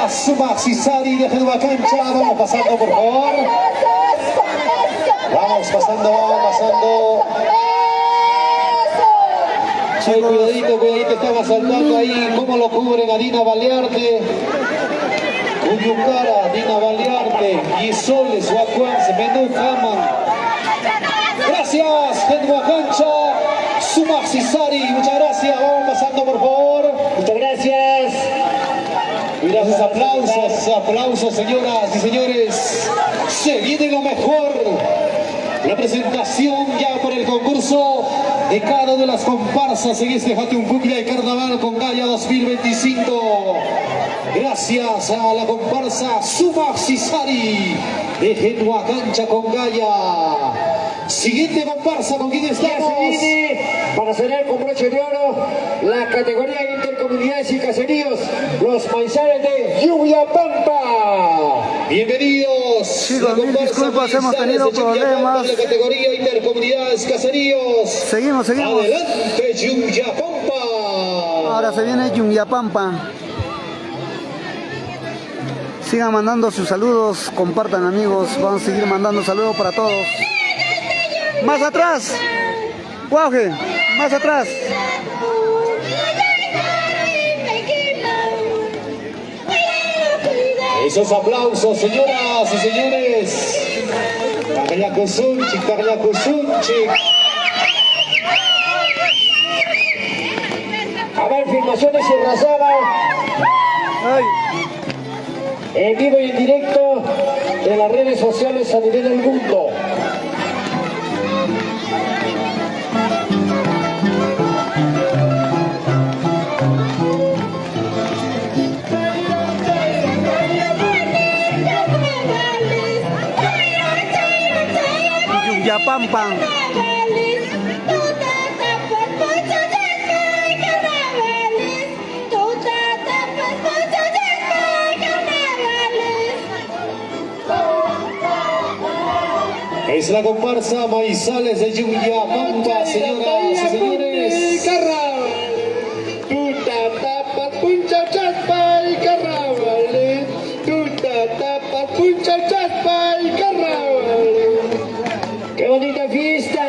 Sumaxi Sari de Nueva Cancha. Vamos pasando, por favor. Vamos pasando. Ay, cuidadito, estaba saltando ahí. ¿Cómo lo cubren a Dina Balearte? Cuyucara, Dina Balearte, Guisoles, Huacuanse, Menú, Haman. Gracias, Nueva Cancha, Sumaxi Sari, muchas gracias. Vamos pasando, por favor. Muchas gracias. Mira esos aplausos, señoras y señores. Se viene lo mejor. La presentación ya por el concurso de cada una de las comparsas en este Hatun Puglia de Carnaval con Gaya 2025. Gracias a la comparsa Sumaxi Sari de Nueva Cancha con Gaya. Siguiente comparsa, ¿con quién estamos? Se viene para cerrar con broche de oro la categoría intercomunidades y caseríos, los maizales de Lluvia Pampa. Bienvenidos. Chicos, mil disculpas, hemos tenido problemas. La categoría intercomunidades caseríos. Seguimos. Adelante, Lluvia Pampa. Ahora se viene Lluvia Pampa. Sigan mandando sus saludos, compartan, amigos. Vamos a seguir mandando saludos para todos. Más atrás, Guaje, más atrás. Esos aplausos, señoras y señores. Carriacusunchik. A ver, filmaciones y Razaba. En vivo y en directo de las redes sociales a nivel del mundo. Pampa. Es la comparsa Maizales de Lluvia Pampa, señoras y señores. ¡Qué bonita fiesta!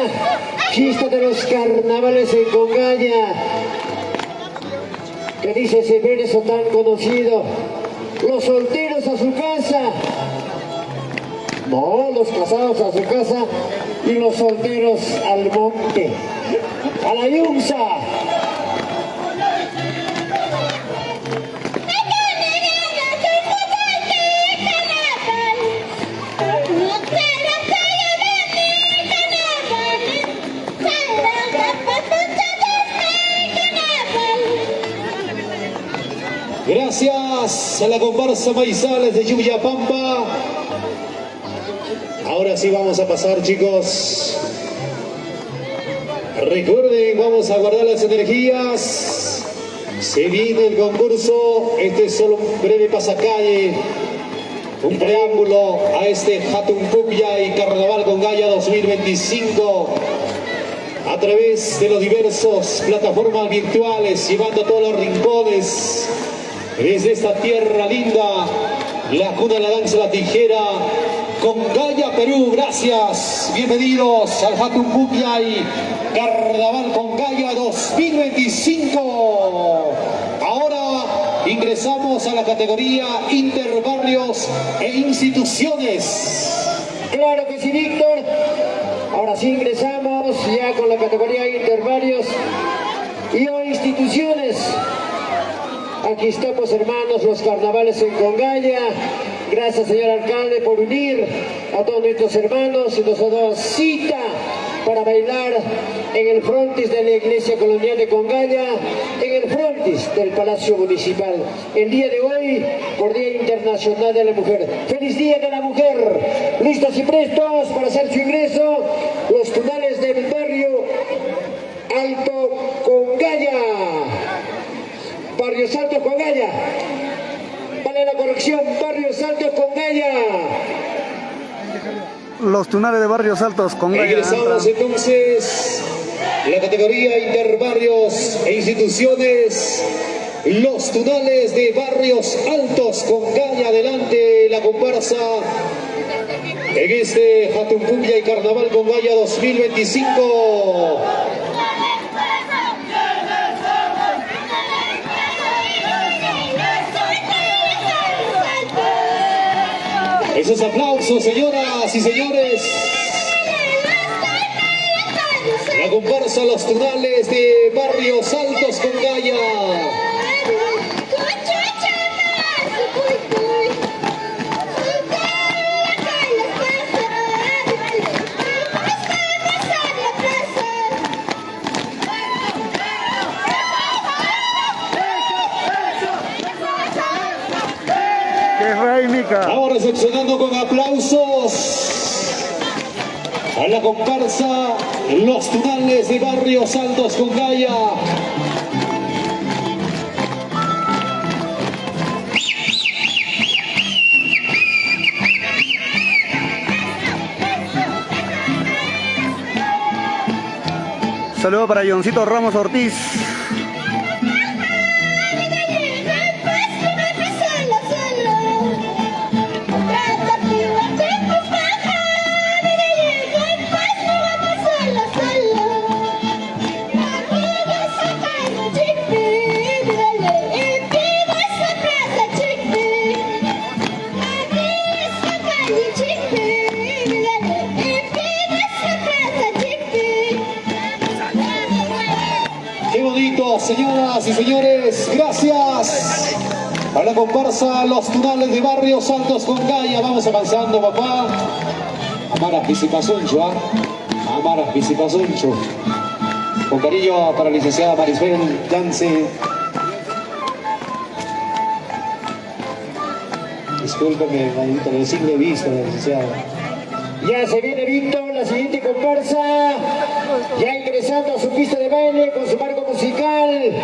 Fiesta de los carnavales en Congaya. Que dice ese verso tan conocido. Los solteros a su casa. No, los casados a su casa y los solteros al monte. A la Yunza. Gracias a la comparsa Maizales de Lluvia Pampa. Ahora sí vamos a pasar, chicos. Recuerden, vamos a guardar las energías. Se viene el concurso. Este es solo un breve pasacalle, un preámbulo a este Hatun Puglia y Carnaval con Gaya 2025. A través de los diversos plataformas virtuales, llevando a todos los rincones. Desde esta tierra linda, la cuna de la danza de la tijera, con Gaya, Perú. Gracias, bienvenidos al Hatun Puglia y Carnaval con Gaya 2025. Ahora ingresamos a la categoría interbarrios e instituciones. Claro que sí, Víctor. Ahora sí ingresamos ya con la categoría interbarrios y o instituciones. Aquí estamos, hermanos, los carnavales en Congaya. Gracias, señor alcalde, por unir a todos nuestros hermanos y nos ha dado cita para bailar en el frontis de la Iglesia Colonial de Congaya, en el frontis del Palacio Municipal. El día de hoy, por Día Internacional de la Mujer. ¡Feliz Día de la Mujer! Listos y prestos para hacer su ingreso, los tunales del barrio Alto Congaya. Barrios Altos Congaya. Vale la corrección, Barrios Altos Congaya. Los tunales de Barrios Altos Congaya. Ingresamos entonces la categoría interbarrios e instituciones los tunales de Barrios Altos con Gaya adelante la comparsa en este Jatuncumbia y Carnaval con Gaya 2025. Esos aplausos, señoras y señores. La comparsa Los Tunales de Barrios Altos con Gaya. Vamos recepcionando con aplausos a la comparsa Los Tunales de Barrios Altos con Gaya. Saludo para Johncito Ramos Ortiz. Señoras y señores, gracias a la comparsa Los Tunales de Barrios Altos con Gaya. Vamos avanzando, papá. Amaras Pisipazuncho, ¿ah? Amaras Pisipazuncho. Con cariño para la licenciada Marisbel Dance. Discúlpeme, maldito, el siglo he visto, la licenciada. Ya se viene Víctor, la siguiente comparsa, ya ingresando a su pista de baile con su marco musical,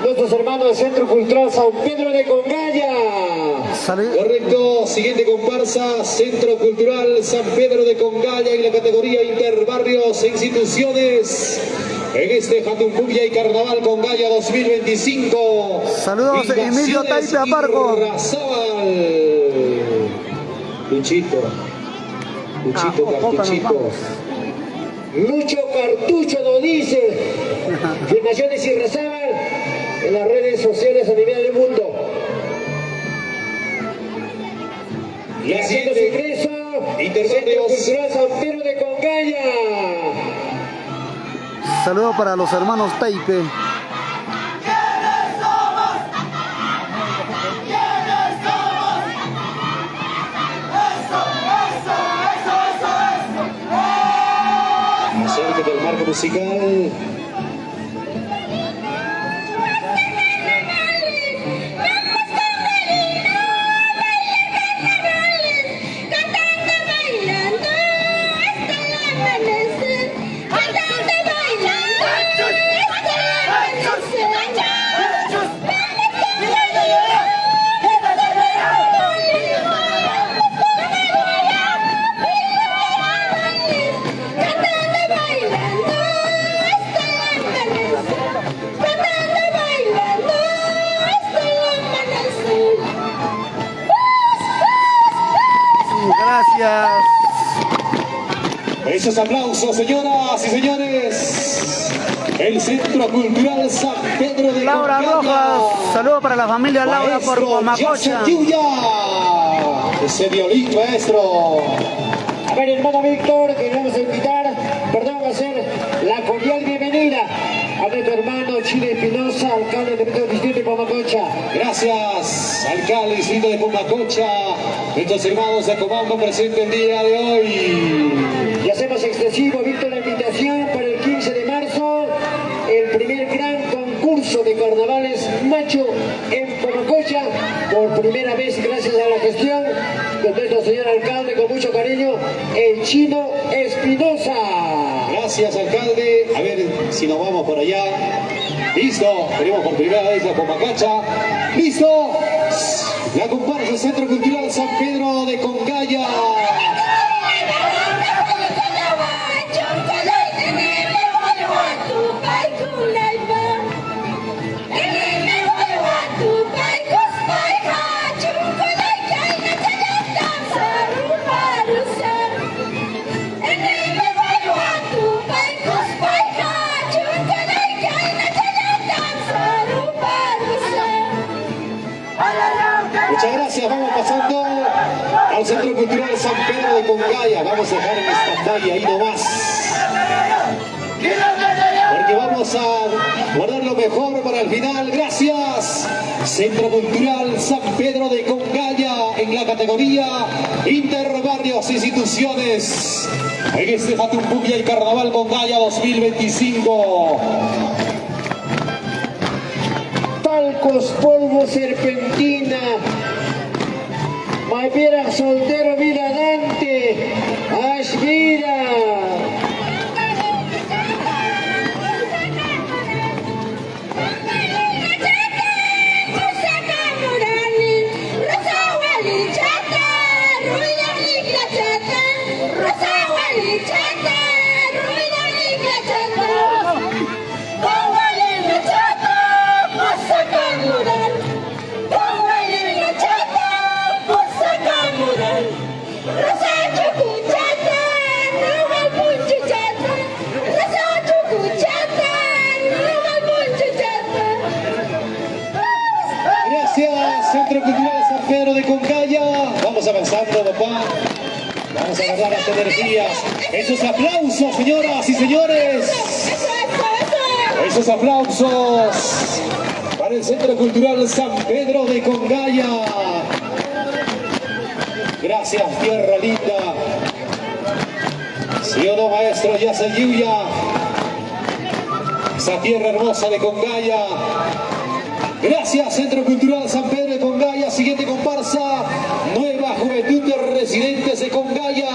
nuestros hermanos del Centro Cultural San Pedro de Congaya. Correcto, siguiente comparsa, Centro Cultural San Pedro de Congaya en la categoría Interbarrios e Instituciones. En este Jatuncumbia y Carnaval Congaya 2025. Saludos, Emilio Taipe Aparco. Luchito. Cartuchito. Lucho Cartucho nos dice. Filmaciones y Irrazábal en las redes sociales a nivel del mundo. Y haciendo su ingreso, Centro Cultural San Pedro de Congaya. Saludo para los hermanos Taipe. Acérquete al marco musical. Gracias. Esos aplausos, señoras y señores. El Centro Cultural San Pedro de Laura Congaya. Rojas, saludo para la familia Laura por Comacocha. Ese violín, maestro. A ver, hermano Víctor, que vamos a invitar, perdón, va a ser la cordial bienvenida a nuestro hermano Chile Espinosa, alcalde del distrito de Comacocha. Gracias, alcalde del distrito de Comacocha. Nuestros hermanos de Comando presentes el día de hoy. Y hacemos extensivo, Víctor, la invitación para el 15 de marzo, el primer gran concurso de carnavales macho en Comacocha, por primera vez gracias a la gestión de nuestro señor alcalde, con mucho cariño, el Chino Espinosa. Gracias, alcalde. A ver si nos vamos por allá. Listo, tenemos por primera vez la Comacocha. Listo. La comparsa del Centro Cultural San Pedro de Congaya. pasando al Centro Cultural San Pedro de Congaya. Vamos a dejar en stand-by ahí nomás, porque vamos a guardar lo mejor para el final. Gracias, Centro Cultural San Pedro de Congaya, en la categoría Interbarrios Instituciones, en este Jatumpuya y Carnaval Congaya 2025. Talcos, polvo, serpentina, Maipira, soltero, vida Dante, Ashvira. Centro Cultural San Pedro de Congaya. Vamos avanzando, papá. Vamos a guardar las energías. Esos aplausos, señoras y señores. Esos aplausos para el Centro Cultural San Pedro de Congaya. Gracias, tierra linda. ¿Sí o no, maestro Yacel Yuya? Esa tierra hermosa de Congaya. Gracias, Centro Cultural San Pedro de Congaya. Siguiente comparsa, Nueva Juventud de Residentes de Congaya.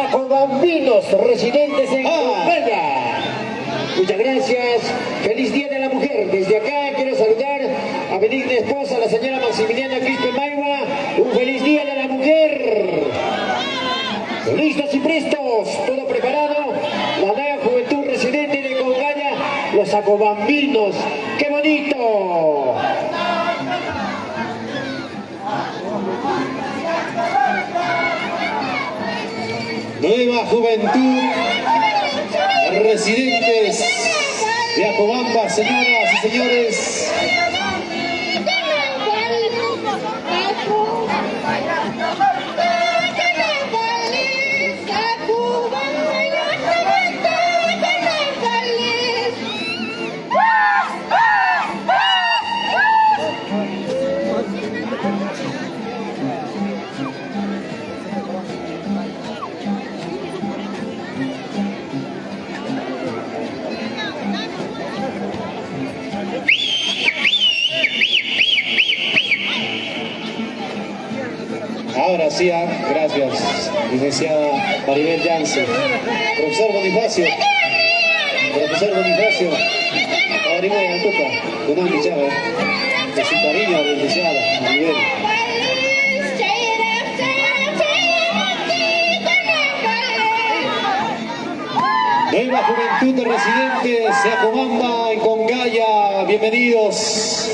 Acobambinos, residentes en Congaya. Muchas gracias. Feliz Día de la Mujer. Desde acá quiero saludar a mi digna esposa, la señora Maximiliana Quispe Maiva. Un feliz Día de la Mujer. Listos y prestos, todo preparado. La Nueva Juventud Residente de Congaya, los Acobambinos. ¡Qué bonito! Nueva Juventud Residentes de Acobamba, señoras y señores. Ahora sí, gracias, licenciada Maribel Yance. Profesor Bonifacio, ahora voy a tocar, con una michada, de su cariño, licenciada Maribel. Nueva Juventud de Residentes de Acobamba en Congaya, bienvenidos.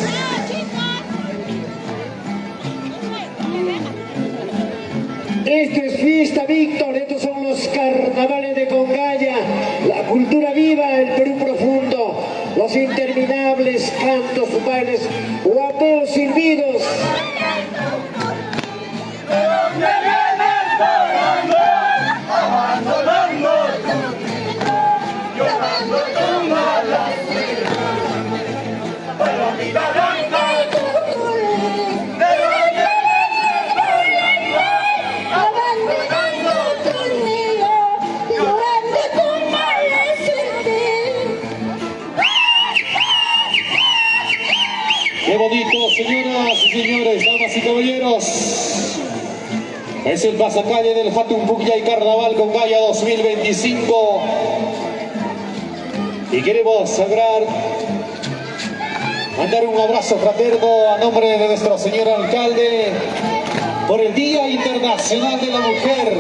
Esto es fiesta, Víctor. Estos son los carnavales de Congaya. La cultura viva, el Perú profundo. Los interminables cantos, bailes, guapeos silbidos. Qué bonito, señoras y señores, damas y caballeros. Es el pasacalle del Jatumpuya y Carnaval Congaya 2025. Y queremos mandar un abrazo fraterno a nombre de nuestro señor alcalde por el Día Internacional de la Mujer.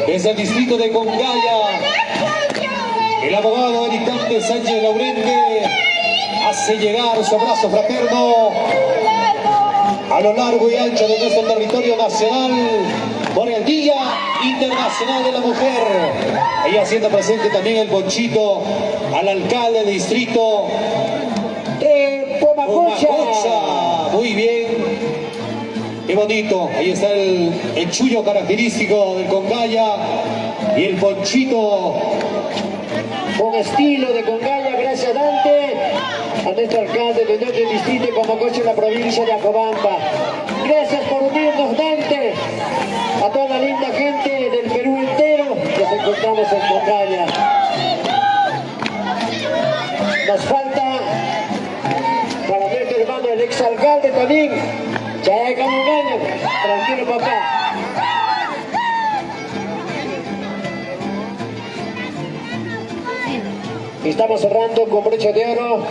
Desde el distrito de Congaya, el abogado Ericante Sánchez Laurente hace llegar su abrazo fraterno a lo largo y ancho de nuestro territorio nacional por el Día Internacional de la Mujer. Y haciendo presente también el bonchito al alcalde del distrito Pomacocha. Muy bien. Qué bonito, ahí está el chullo característico del Congaya y el ponchito. Con estilo de Congaya, gracias Dante, a nuestro alcalde de nuestro distrito de Comacoche, en la provincia de Acobamba. Gracias por unirnos, Dante, a toda la linda gente del Perú entero. Nos encontramos en Congaya. Nos falta para nuestro hermano el exalcalde también, Chaya Camungana. Tranquilo, papá. Estamos cerrando con broche de oro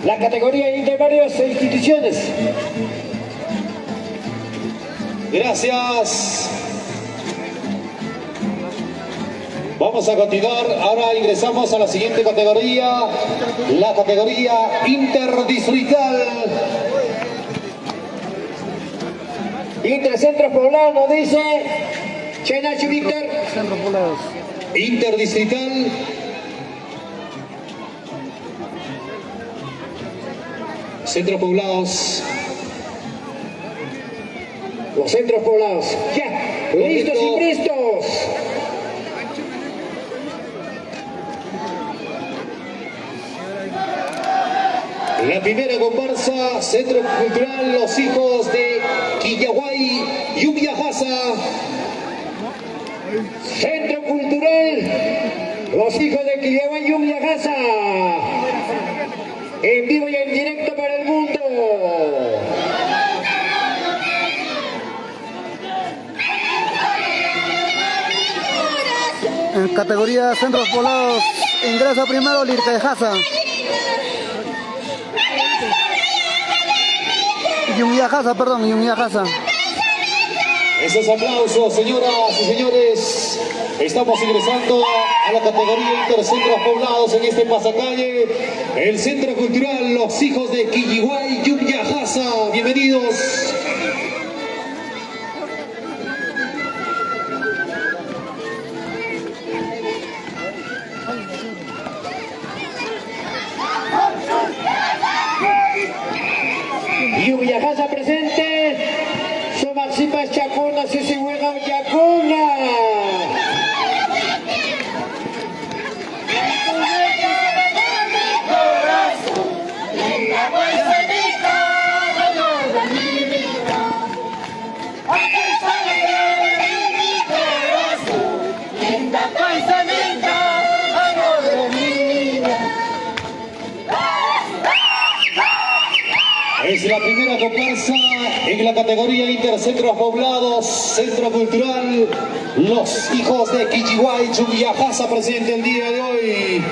la categoría de varias instituciones. Gracias. Vamos a continuar. Ahora ingresamos a la siguiente categoría, la categoría interdistrital. Intercentro Poblano, dice Chenacho Víctor. Centro Poblados. Interdistrital. Centros poblados. Los centros poblados. Ya, listos y prestos. La primera comparsa, Centro Cultural Los Hijos de Quillaguay, Yumyajasa. Centro Cultural Los Hijos de Quillaguay, Yumyajasa. En vivo y en directo para el mundo. En categoría Centros Poblados ingresa primero Lircayajasa. Yumyajasa, perdón, Yumyajasa. Esos aplausos, señoras y señores. Estamos ingresando a la categoría Intercentros Poblados en este pasacalle. El Centro Cultural Los Hijos de Quilliguay, Yumyajasa. Bienvenidos. Yumyajasa presente. Somaxipas Chacuna, Sisihuega Yacuna. Es la primera comparsa en la categoría Intercentros Poblados, Centro Cultural Los Hijos de Quilliguay, Yumyajasa, presente el día de hoy.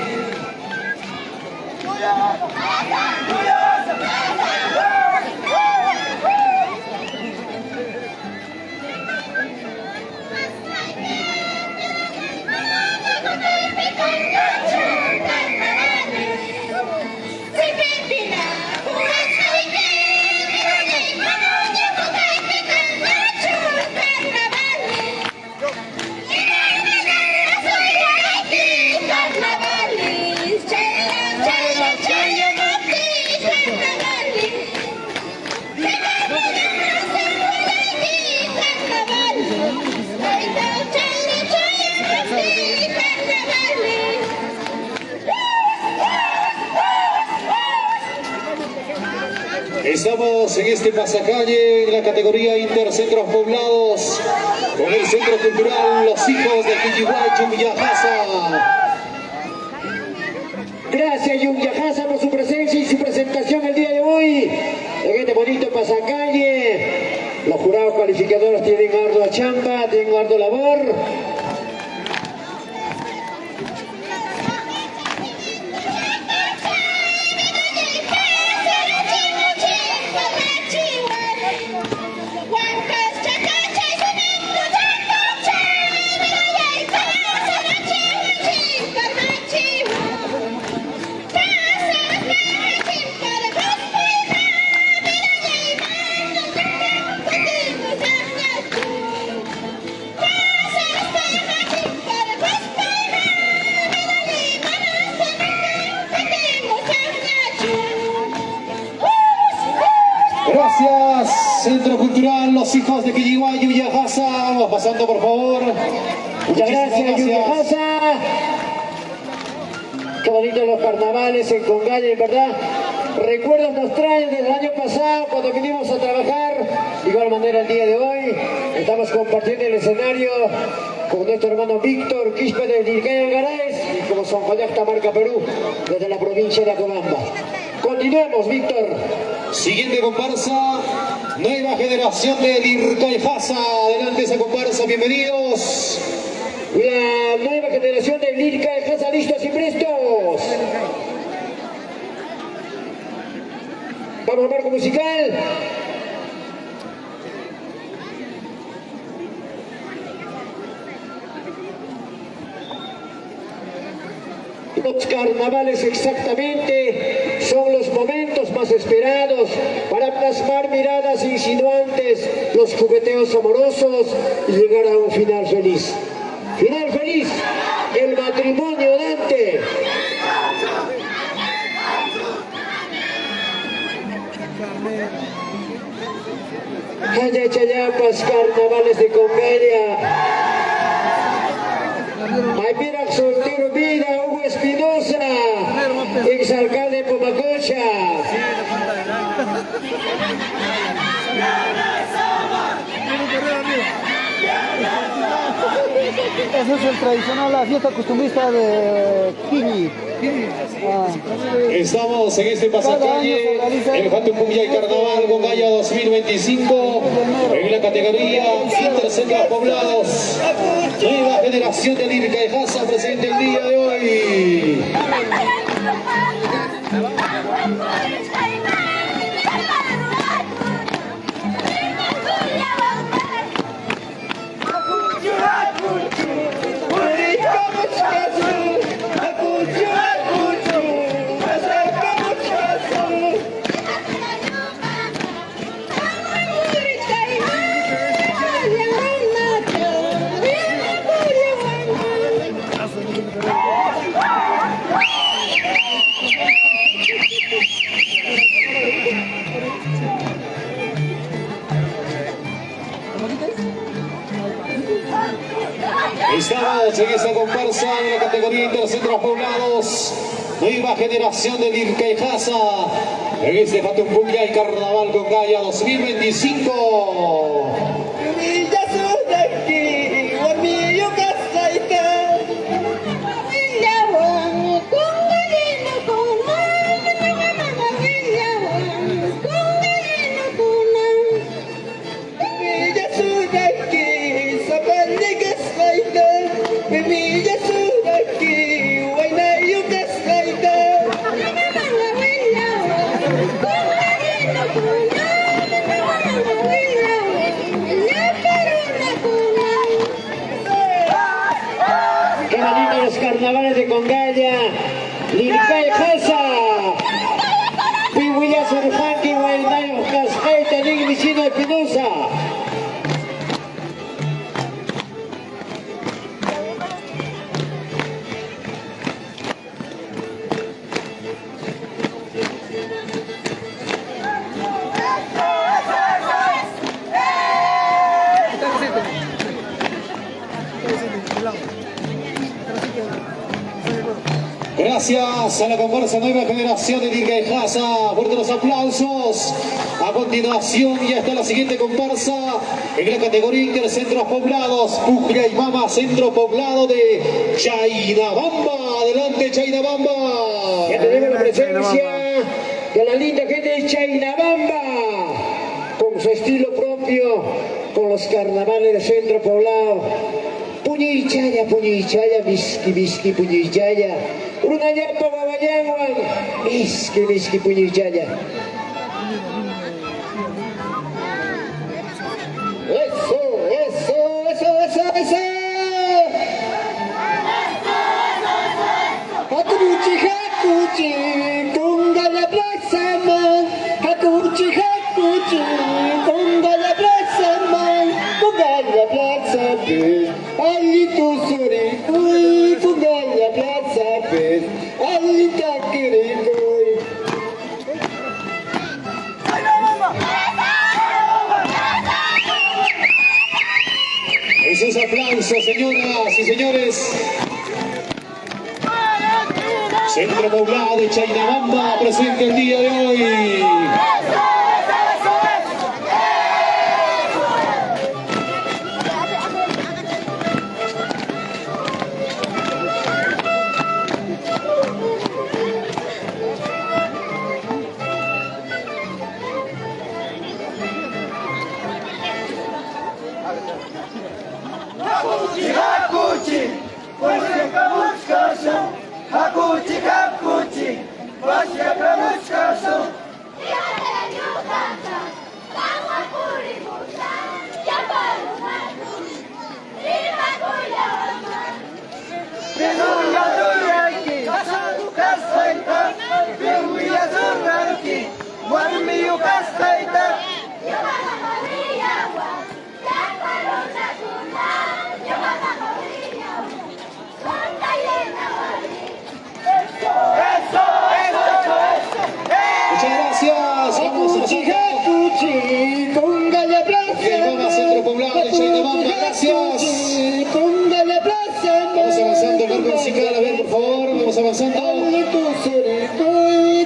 Estamos en este pasacalle en la categoría Intercentros Poblados con el Centro Cultural Los Hijos de Quilliguay, Yumyajasa. Gracias Yumyajasa por su presencia y su presentación el día de hoy en este bonito pasacalle. Los jurados calificadores tienen ardua chamba, tienen ardua labor. los hijos de Quilligua, Yuyajasa. Vamos pasando, por favor. Muchas gracias, Yuyajasa. Qué bonitos los carnavales en Congaya, en verdad. Recuerdos nos traen desde el año pasado cuando vinimos a trabajar. De igual manera el día de hoy estamos compartiendo el escenario con nuestro hermano Víctor Quispe de Lircaya Algaraz y como San Juan Marca Perú desde la provincia de Acobamba. Continuemos, Víctor. Siguiente comparsa, nueva generación de Lircayjasa. Adelante esa comparsa, bienvenidos. La nueva generación de Lircayjasa, listos y prestos. Vamos al marco musical. Los carnavales exactamente son los momentos más esperados para plasmar miradas insinuantes, los jugueteos amorosos y llegar a un final feliz. Final feliz, el matrimonio Dante. Haya Chayapas, carnavales de Congaya. Maipirac Soltero Vida, Hugo Espinosa, exalcalde de Pomacocha. Ese es el tradicional, la fiesta costumbrista de Quilli. Estamos en este pasacalle, el Hatum Pubyay Carnaval Congaya 2025, en la categoría Intercentros Poblados. Nueva generación de Lircayjasa presente el día de hoy. Estamos en esta comparsa de la categoría Intercentros Poblados, nueva generación de Lircayjasa, en este Hatum Pubyay Carnaval Congaya 2025. Carnavales de Congaya, Lircayjasa, Pihuilla Surjanqui, Huaynayo, Cascaita, Niglicino, Espinosa. Gracias a la comparsa nueva generación de Lircayjasa. Fuertes los aplausos. A continuación ya está la siguiente comparsa en la categoría Intercentros Poblados. Puclla y Mama, centro poblado de Chaynabamba. Adelante, Chaynabamba. Ya tenemos la presencia de la linda gente de Chaynabamba, con su estilo propio, con los carnavales de centro poblado. Puñichaya, puñichaya, miski, miski, puñichaya. Urunañapa, babayanguan, miski, miski, puñichaya. Eso, eso, eso, eso, eso. Hakuchi, hakuchi, conga la plaza, man. Hakuchi, hakuchi, conga la plaza, man. Conga la plaza, man. Alito Surikui, Pugaya Plaza Pes, Alita Kirikui. aplauso, señoras y señores. Centro Poblado de Chaynabamba presente el día de hoy.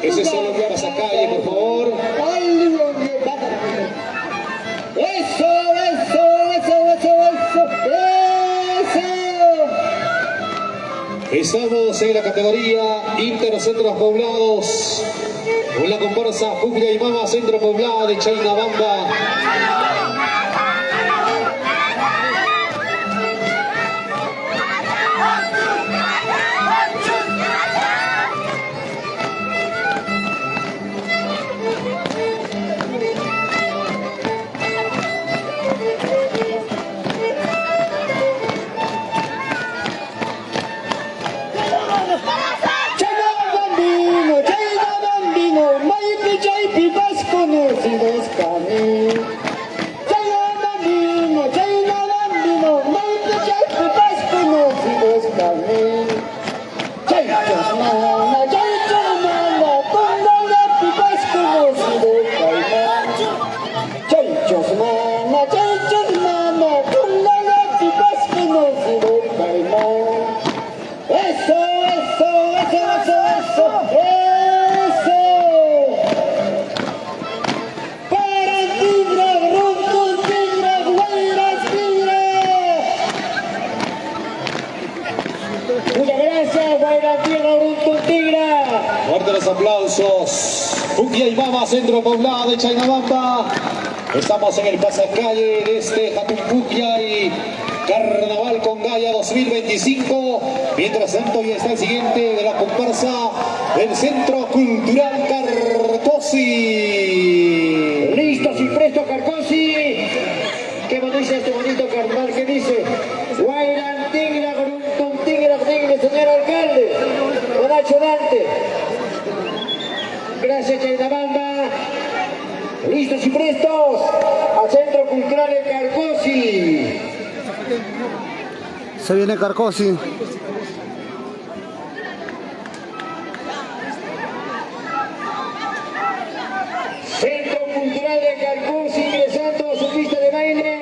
Ese es solo para esa calle, por favor. Estamos en la categoría Intercentros Poblados con la comparsa Fucria y Mama Centro Poblado de Chaynabamba. Fuerte los aplausos. Fucria y Mama Centro Poblado de Chaynabamba. Estamos en el pasacalle de este Jatumpukya y Carnaval con Gaya 2025. Mientras tanto ya está el siguiente de la comparsa del Centro Cultural Carcosi. Listos y prestos, Carcosi. ¿Qué me dice este bonito carnaval? ¿Qué dice? Guayran tigra con un tigra, señor alcalde. Bonacho Dante. Gracias, Chaynabamba. Listos y prestos al Centro Cultural de Carcosi. Se viene Carcosi. Centro Cultural de Carcosi ingresando a su pista de baile.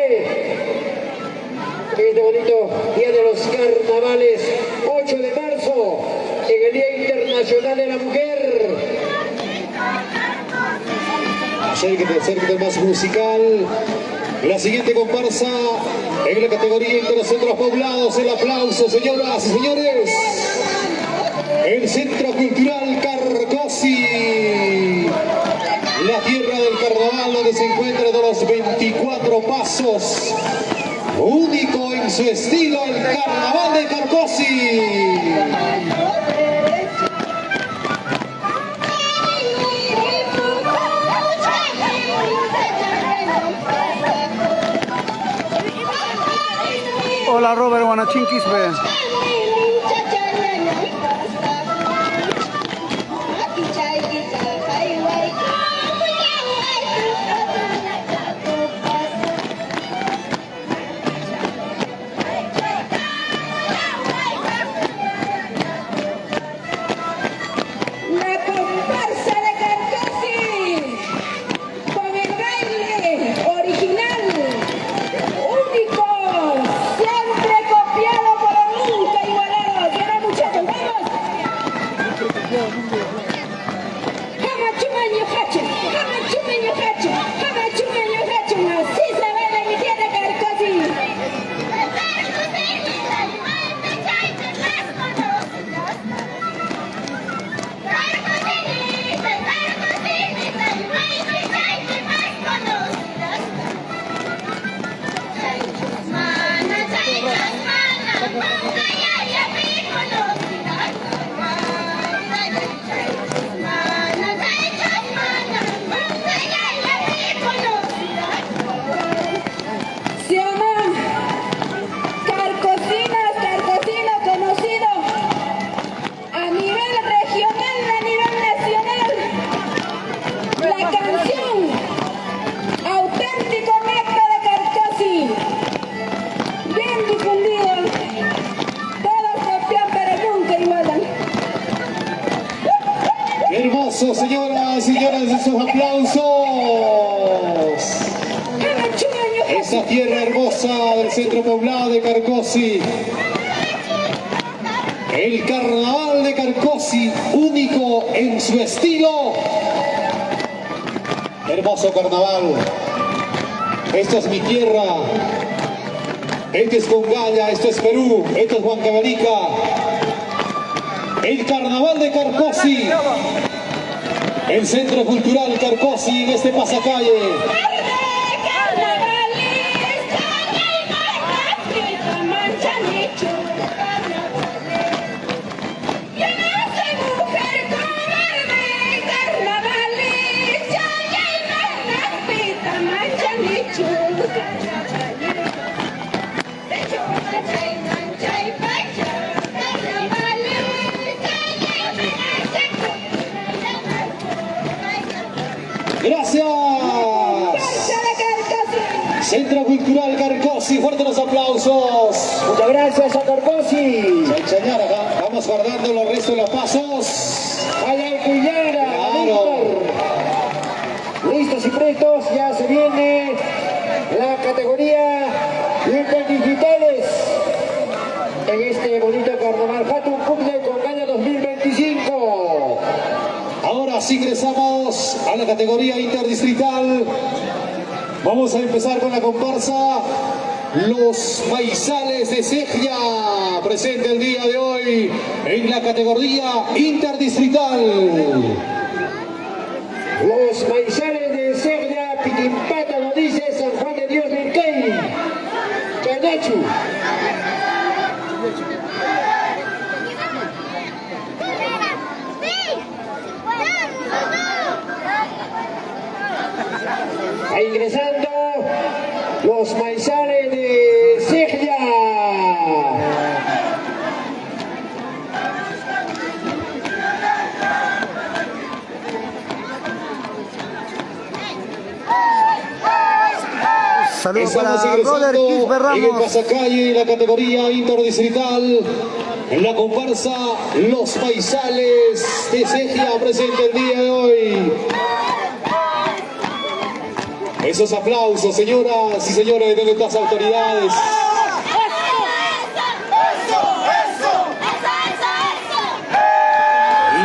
Este bonito día de los carnavales, 8 de marzo, en el Día Internacional de la Mujer. Acérquete más musical. La siguiente comparsa en la categoría Intercentros Poblados. El aplauso, señoras y señores. El Centro Cultural Carcosi. La tierra del carnaval donde se encuentra de los 24 pasos. Único en su estilo, el Carnaval de Carcosi. Hola Robert Guanachinquispe. Original, único, siempre con hermosa del centro poblado de Carcosi. El carnaval de Carcosi, único en su estilo. Hermoso carnaval. Esta es mi tierra. Este es Congaya, esto es Perú, esto es Huancavelica. El carnaval de Carcosi. El Centro Cultural Carcosi en este pasacalle. Gracias. Centro Cultural Carcosi, fuertes los aplausos. Muchas gracias a Carcosi. Señora, vamos guardando los restos de los pasos. Allá Cuyera, Claro. listos y prestos, ya se viene la categoría interdigitales en este bonito carnaval Hatun Cumple Congaya 2025. Ahora sí ingresamos a la categoría interdistrital. Vamos a empezar con la comparsa Los Maizales de Cegia, presente el día de hoy en la categoría interdistrital. Los Maizales de Cegia, Piquimpata, lo dice San Juan de Dios Lincay, Canachu. Ahí ingresando los Maizales de Cegia. Saludos Estamos para Roder ingresando Quispe en el Ramos. pasacalle, la categoría interdistrital. En la comparsa Los Maizales de Cegia, presente el día de hoy. Esos aplausos, señoras y señores de nuestras autoridades.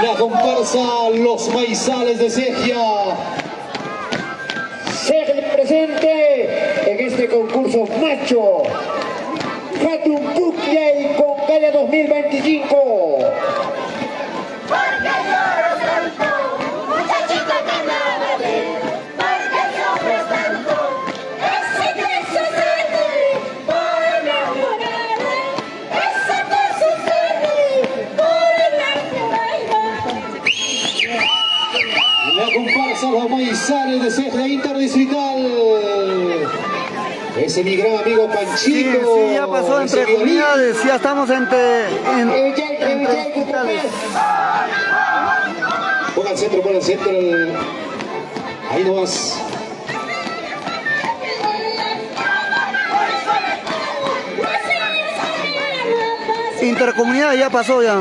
La comparsa Los Maizales de Cegia. Cegia presente en este concurso macho. Hatun Cumple y Congaya 2025. La comparsa Los Maizales de Cegia interdistrital. Ese mi gran amigo Sí, Panchito. sí, ya pasó ese entre violín. comunidades, ya estamos entre digitales. Ponga al centro, ponga al centro. Ahí nomás. Intercomunidad ya pasó ya.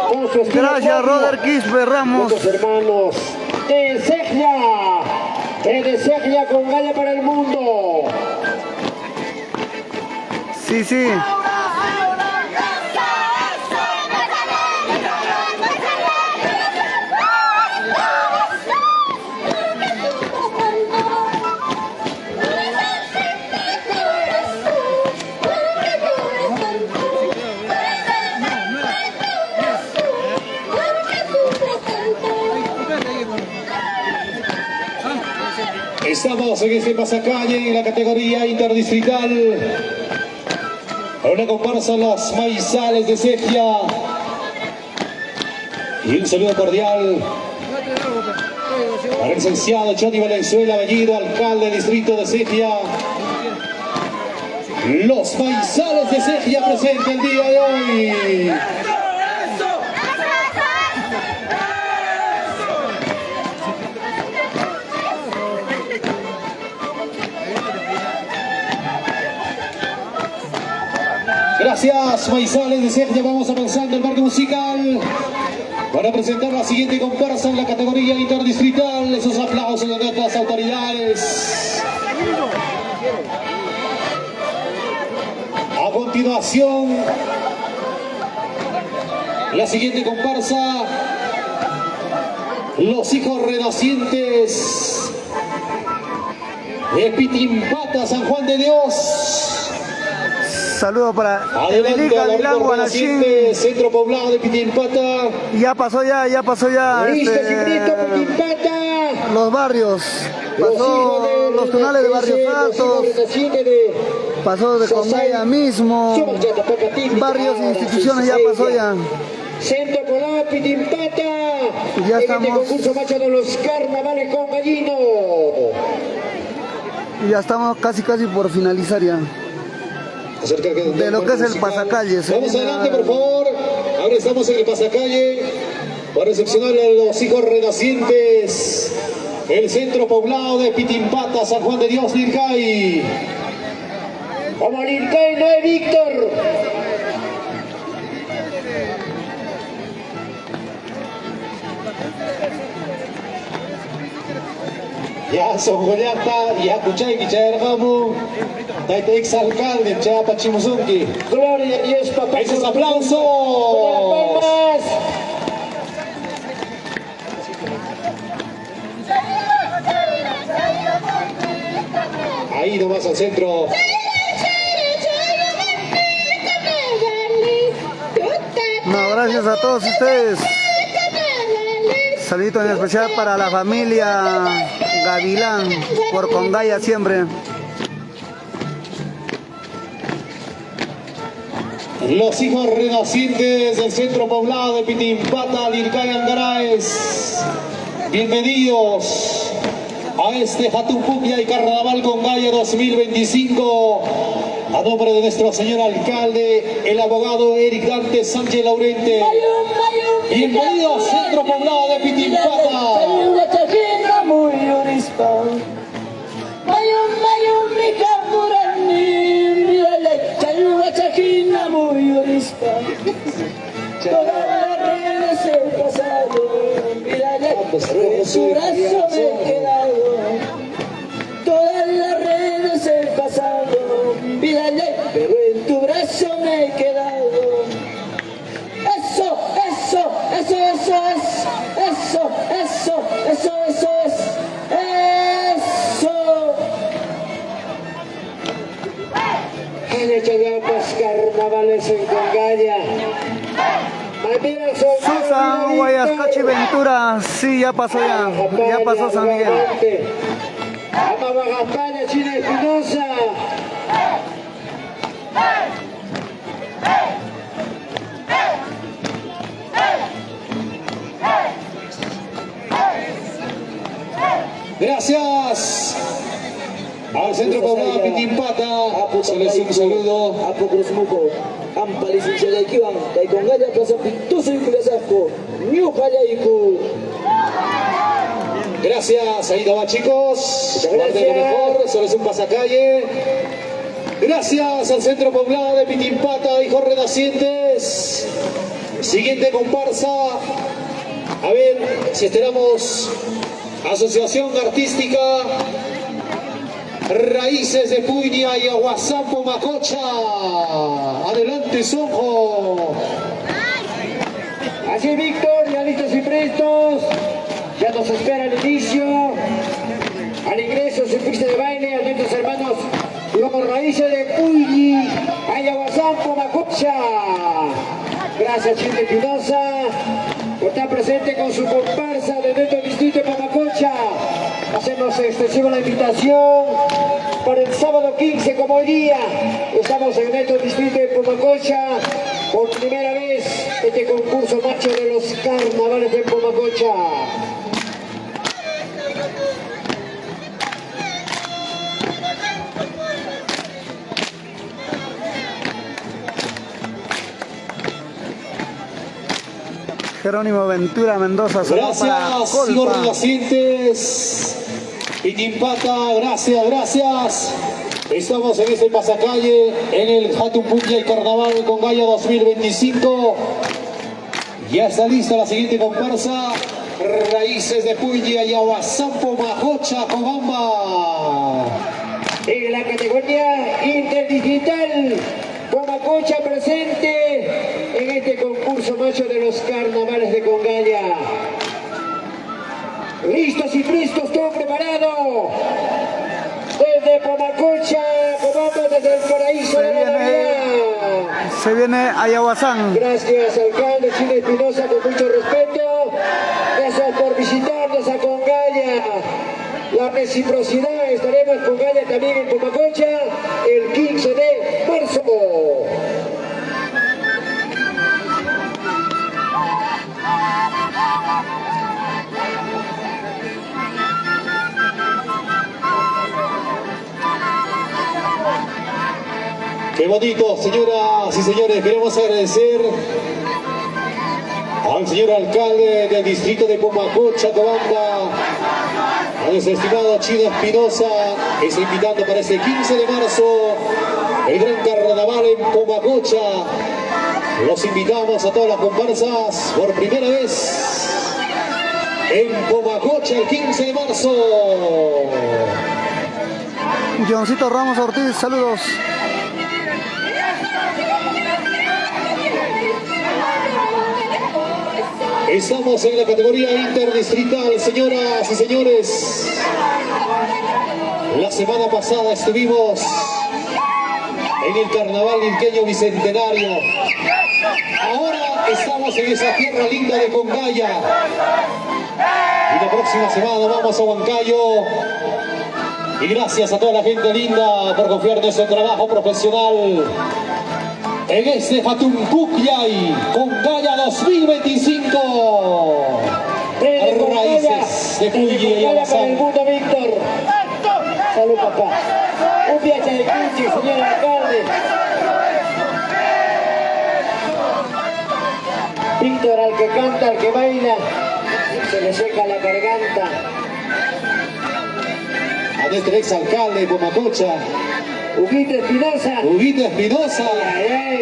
Con su estilo Gracias, propio, Roder Quispe Ramos. nuestros hermanos de Cegia, que de Cegia Congaya para el mundo. Sí, sí. Estamos en este pasacalle en la categoría interdistrital. Una comparsa Los Maizales de Cegia. Y un saludo cordial para el licenciado Johnny Valenzuela Bellido, alcalde del distrito de Cegia. Los Maizales de Cegia presente el día de hoy. Gracias, Maizales de Sergio. Vamos avanzando el marco musical para presentar la siguiente comparsa en la categoría interdistrital. Esos aplausos de nuestras autoridades. A continuación, la siguiente comparsa, los hijos renacientes de Pitimpata, San Juan de Dios. Saludos para Adelante, Evelica los Milán hijos Guanachín. renacientes, centro poblado de Pitimpata. Ya pasó ya. Listo, Ciprito, Pitimpata. Los barrios. Pasó los tunales de Barrios Altos. Pasó de Condaya mismo. Varias instituciones ya pasó ya. Centro Poblado, Pitimpata. Ya en estamos. este concurso macho de los carnavales con gallino. Ya estamos casi por finalizar ya. De lo que es el pasacalles. Vamos adelante, por favor. Ahora estamos en el pasacalle para recepcionar a los hijos renacientes. El centro poblado de Pitimpata, San Juan de Dios, Lircay. Vamos, Lircay, no es Víctor. Ya son Goyata, ya Kuchay, Kichayargamu. Taita exalcalde, Chapa Chimusunki. Gloria a Dios, papá. Esos aplausos. Palmas. Ahí nomás al centro. No, gracias a todos ustedes. Saludito en especial para la familia Gavilán, por Condaya siempre. Los hijos renacientes del centro poblado de Pitimpata, Lircay, Angaraes. Bienvenidos a este Jatupuquia y Carnaval Condaya 2025. A nombre de nuestro señor alcalde, el abogado Eric Dante Sánchez Laurente. Bienvenidos al centro poblado de Pitimpata. Todas las redes del pasado, mírale, pero en su brazo me he quedado. Todas las redes del pasado, mírale, pero en tu brazo me he quedado. Eso es, eso es. Han hecho ya más carnavales en Condaya. Susan, Guayascachi, Ventura, sí, ya pasó ya pasó San Miguel. Amabagapaña, China Espinosa. Gracias al centro poblado Pitimpata. Se les un saludo. Apo Cruzmuco, Ampa licenciada Ikiwan, Taikongaya Plaza Pintuso y Culasasco, New Hayaiku. Gracias, ahí va, chicos. Guarden lo mejor, solo es un pasacalle. Gracias al centro poblado de Pitimpata, hijos renacientes. Siguiente comparsa. A ver si esperamos Asociación Artística Raíces de Puña y Aguasampo Macocha. Adelante, Sonjo. Así, Víctor, ya listos y prestos. Ya nos espera el inicio. Al ingreso, su pista de baile, a nuestros hermanos, los Raíces de Puyi, Ayahuasampo Macocha. Gracias, Chile Espinosa, por estar presente con su comparsa de nuestro distrito de Pamacocha. Hacemos extensiva la invitación para el sábado 15, como hoy día. Estamos en nuestro distrito de Pamacocha. Por primera vez, este concurso macho de los carnavales de Pamacocha. Jerónimo Ventura Mendoza, saludos para Gracias, hijos renacientes. Pitimpata, gracias. Estamos en este pasacalle, en el Hatumpucllay Carnaval Congaya 2025. Ya está lista la siguiente comparsa. Raíces de Puya y Aguasampo Majocha Cobamba. En la categoría interdistrital, Pomacocha presente en este concurso macho de los carnavales de Congaya. Listos y prestos, todo preparado. Desde Pomacocha, Cobamba, desde el paraíso de la Navidad. Se viene Ayahuasán. Gracias, alcalde Chino Espinosa, con mucho respeto. Gracias por visitarnos a Congaya. La reciprocidad, estaremos con Congaya también en Pomacocha el 15 de marzo. Qué bonito, señoras y señores. Queremos agradecer al señor alcalde del distrito de Pomacocha, Cobamba, a nuestro estimado Chino Espinosa, que está invitando para este 15 de marzo el gran carnaval en Pomacocha. Los invitamos a todas las comparsas por primera vez en Pomacocha el 15 de marzo. Johncito Ramos Ortiz, saludos. Estamos en la categoría interdistrital, señoras y señores. La semana pasada estuvimos en el Carnaval Lirqueño Bicentenario. Ahora estamos en esa tierra linda de Congaya. Y la próxima semana vamos a Huancayo. Y gracias a toda la gente linda por confiar en nuestro trabajo profesional en este Hatumpucllay Congaya 2025. Raíces de Puya y para el Aguasampo. mundo, Víctor. Salud, papá. Un viaje de Cuchi, señor alcalde. Víctor, al que canta, al que baila, se le seca la garganta. A nuestro ex alcalde de Pomacocha, Huguito Espinosa. Huguito Espinosa. Ay, ay.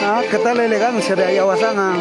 Ah, ¿qué tal la elegancia de Ayahuasán? Ah?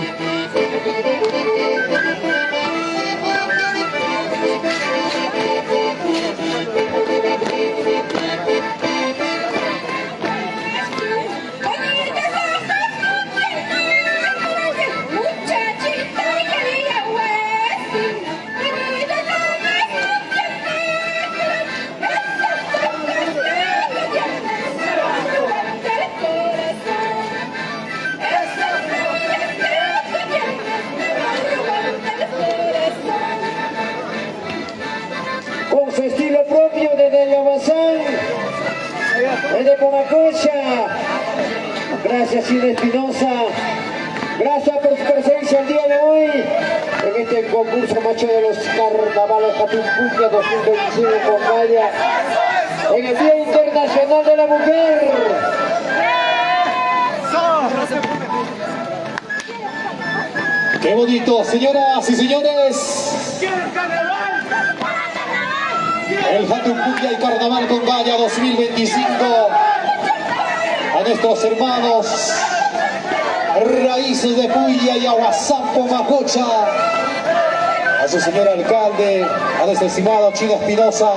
Con su estilo propio desde Ayahuasán, desde Pomacocha. Gracias, Chino Espinosa. Gracias por su presencia el día de hoy en este concurso macho de los carnavales Hatumpucllay 2025 en Congaya, en el Día Internacional de la Mujer. Qué bonito, señoras y señores. El Hatumpucllay Carnaval Congaya 2025. A nuestros hermanos Raíces de Puya y Aguasampo Majocha. A su señor alcalde, a nuestro estimado Chino Espinosa.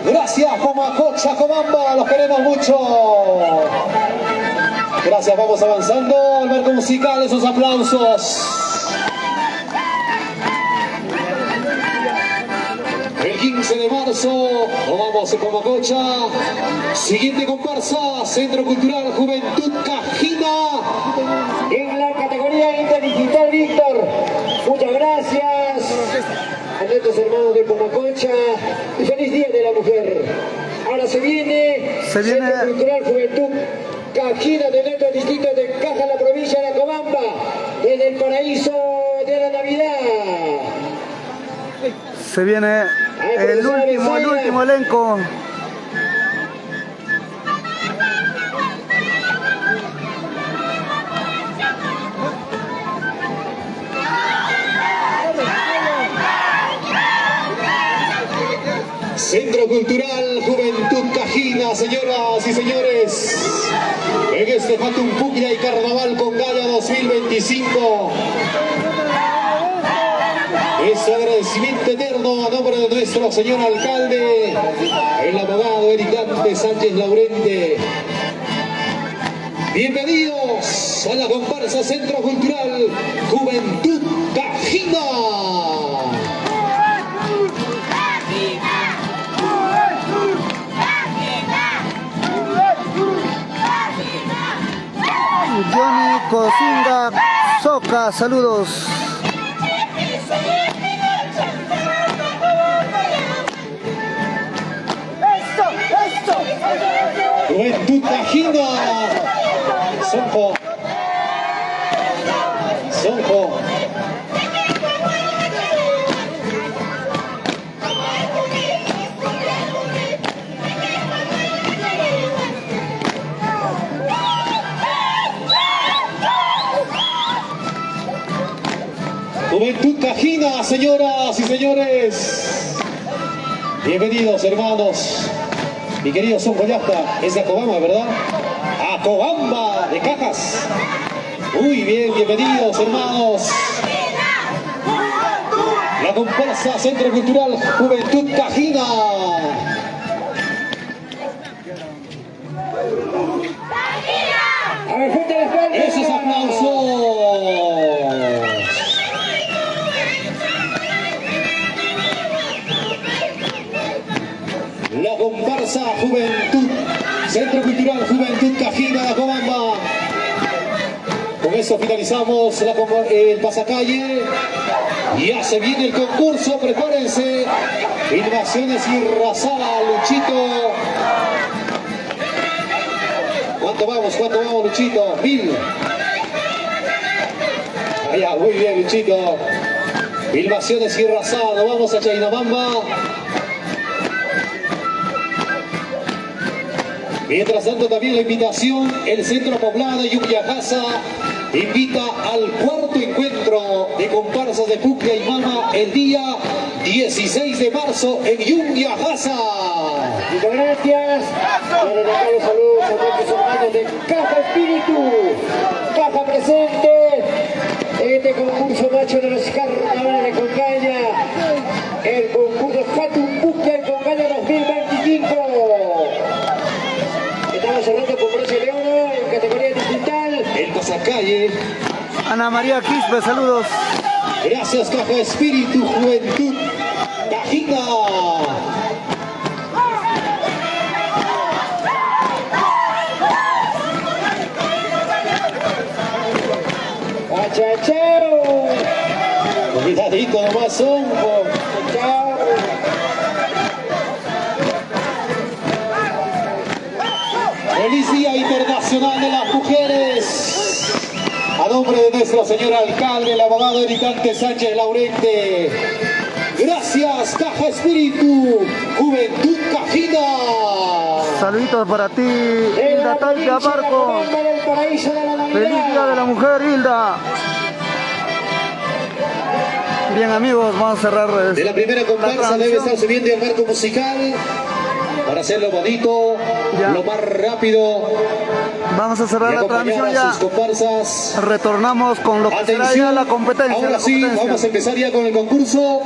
Gracias, Pomacocha, Cobamba, los queremos mucho. Gracias, vamos avanzando al marco musical, esos aplausos. El 15 de marzo nos vamos a Pomacocha. Siguiente comparsa, Centro Cultural Juventud Cajina. En la categoría interdigital, Víctor, muchas gracias a nuestros hermanos de Pomacocha y feliz Día de la Mujer. Ahora se viene Centro Cultural Juventud Cajina de nuestro distrito de Caja, la provincia de Cobamba, desde el paraíso de la Navidad. Se viene el último elenco. Centro Cultural Juventud Cajina, señoras y señores, en este Jatumpucya y Carnaval con Galla 2025. Es agradecimiento eterno a nombre de nuestro señor alcalde, el abogado Ericante Sánchez Laurente. Bienvenidos a la comparsa Centro Cultural Juventud Cajina. Johnny Cosinga Soca, saludos. Juventud Cajina. Sonjo. Juventud Cajina, señoras y señores. Bienvenidos, hermanos. Mi querido Sonjo Yasta, es de Acobamba, ¿verdad? Acobamba de Cajas. Muy bien, bienvenidos, hermanos. La comparsa Centro Cultural Juventud Cajina. A ver, fuerte la espalda. Esos aplausos. La comparsa Juventud, Centro Cultural Juventud Cajina de Acobamba. Con eso finalizamos el pasacalle. Ya se viene el concurso, prepárense. Filmaciones y Razada, Luchito. ¿Cuánto vamos, Luchito? 1000. Allá, muy bien, Luchito. Filmaciones y Razada, vamos a Chainabamba. Mientras tanto, también la invitación, el Centro Poblado de Yungayasa invita al cuarto encuentro de comparsas de Puclla y Mama el día 16 de marzo en Yungayasa. Muchas gracias. Quiero dejar los saludos a nuestros hermanos de Caja Espíritu. Caja presente en este concurso macho de los carnavales de Concaña. El concurso Jatumpucya en Concaña 2025. Estamos hablando con bronce de oro en categoría digital. El pasacalle. Ana María Quispe, saludos. Gracias, Caja Espíritu, Juventud Cajina. Chao. Cuidadito nomás, Sonjo. Chao. Feliz Día Internacional de las Mujeres. A nombre de nuestro señor alcalde, el abogado Ericante Sánchez Laurente. Gracias, Caja Espíritu, Juventud Cajina. Saluditos para ti, Hilda Talca Barco. Feliz Día de la Mujer, Hilda. Bien, amigos, vamos a cerrar. De la primera comparsa debe estar subiendo el marco musical para hacerlo bonito, ya, lo más rápido. Vamos a cerrar la transmisión ya. Sus comparsas. Retornamos con lo que será ya la competencia. Ahora sí, vamos a empezar ya con el concurso.